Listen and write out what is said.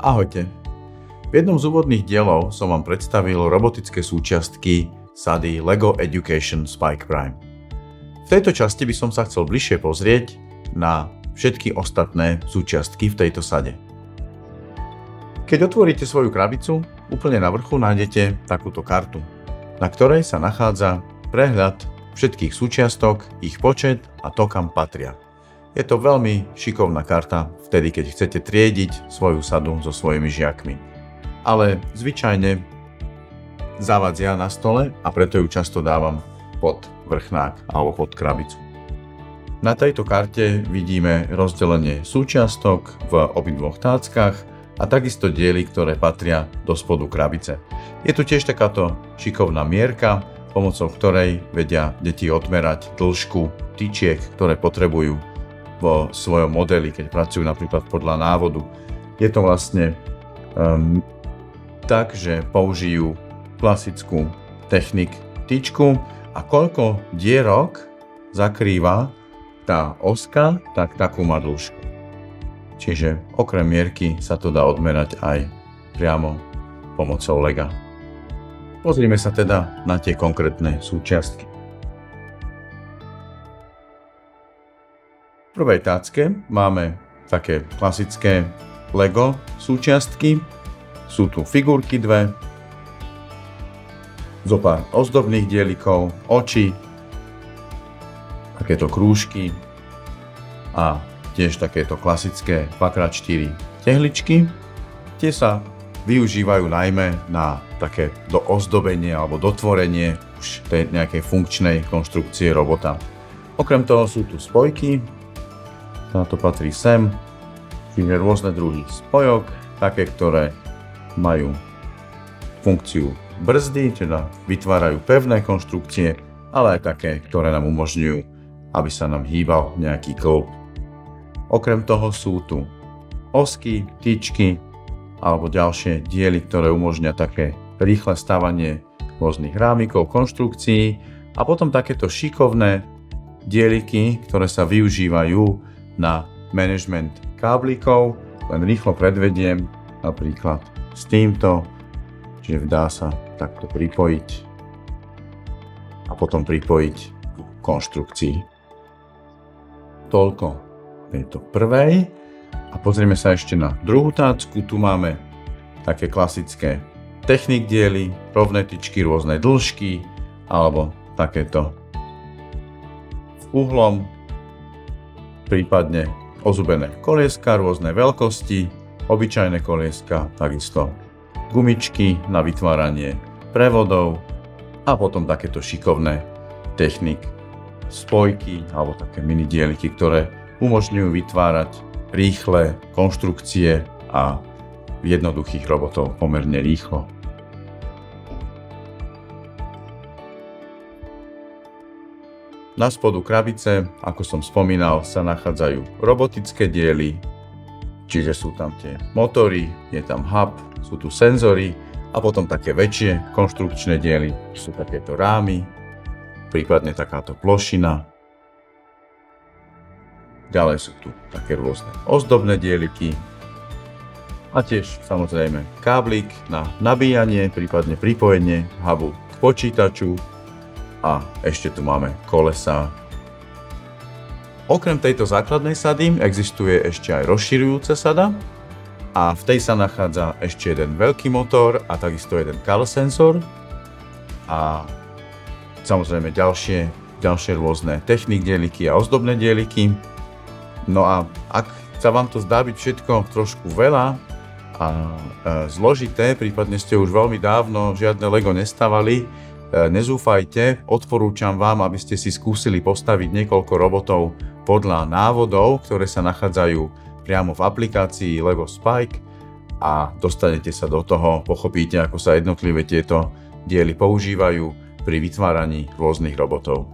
Ahojte. V jednom z úvodných dielov som vám predstavil robotické súčiastky sady LEGO Education Spike Prime. V tejto časti by som sa chcel bližšie pozrieť na všetky ostatné súčiastky v tejto sade. Keď otvoríte svoju krabicu, úplne na vrchu nájdete takúto kartu, na ktorej sa nachádza prehľad všetkých súčiastok, ich počet a to, kam patria. Je to veľmi šikovná karta vtedy, keď chcete triediť svoju sadu so svojimi žiakmi. Ale zvyčajne zavadzia na stole a preto ju často dávam pod vrchnák alebo pod krabicu. Na tejto karte vidíme rozdelenie súčiastok v obidvoch táckach a takisto diely, ktoré patria do spodu krabice. Je tu tiež takáto šikovná mierka, pomocou ktorej vedia deti odmerať dĺžku tyčiek, ktoré potrebujú vo svojom modeli, keď pracujú napríklad podľa návodu. Je to vlastne tak, že použijú klasickú technik tyčku a koľko dierok zakrýva tá oska, tak takú má dĺžku. Čiže okrem mierky sa to dá odmerať aj priamo pomocou lega. Pozrime sa teda na tie konkrétne súčiastky. V prvej tácke máme také klasické LEGO súčiastky. Sú tu figurky dve, zopár ozdobných dielikov, oči, takéto krúžky a tiež takéto klasické 2x4 tehličky. Tie sa využívajú najmä na také doozdobenie alebo dotvorenie už tej nejakej funkčnej konštrukcie robota. Okrem toho sú tu spojky, táto patrí sem, čiže rôzne druhy spojok, také, ktoré majú funkciu brzdy, teda vytvárajú pevné konštrukcie, ale aj také, ktoré nám umožňujú, aby sa nám hýbal nejaký klb. Okrem toho sú tu osky, tyčky alebo ďalšie diely, ktoré umožňujú také rýchle stavanie rôznych rámikov, konštrukcií a potom takéto šikovné dieliky, ktoré sa využívajú na management káblikov. Len rýchlo predvediem napríklad s týmto, čiže dá sa takto pripojiť a potom pripojiť k konštrukcii. Toľko tejto prvej a pozrieme sa ešte na druhú tácku. Tu máme také klasické technik diely, rovné tyčky, rôzne dĺžky alebo takéto s uhlom, prípadne ozubené kolieska, rôzne veľkosti, obyčajné kolieska, takisto gumičky na vytváranie prevodov a potom takéto šikovné technik spojky alebo také mini dieliky, ktoré umožňujú vytvárať rýchle konštrukcie a jednoduchých robotov pomerne rýchlo. Na spodu krabice, ako som spomínal, sa nachádzajú robotické diely, čiže sú tam tie motory, je tam hub, sú tu senzory a potom také väčšie konštrukčné diely, sú takéto rámy, prípadne takáto plošina. Ďalej sú tu také rôzne ozdobné dieliky a tiež samozrejme káblik na nabíjanie, prípadne pripojenie hubu k počítaču. A ešte tu máme kolesá. Okrem tejto základnej sady existuje ešte aj rozširujúca sada a v tej sa nachádza ešte jeden veľký motor a takisto jeden CAL sensor a samozrejme ďalšie rôzne technik dieliky a ozdobné dieliky. No a ak sa vám to zdá byť všetko trošku veľa a zložité, prípadne ste už veľmi dávno žiadne LEGO nestavali, nezúfajte, odporúčam vám, aby ste si skúsili postaviť niekoľko robotov podľa návodov, ktoré sa nachádzajú priamo v aplikácii LEGO Spike a dostanete sa do toho, pochopíte, ako sa jednotlivé tieto diely používajú pri vytváraní rôznych robotov.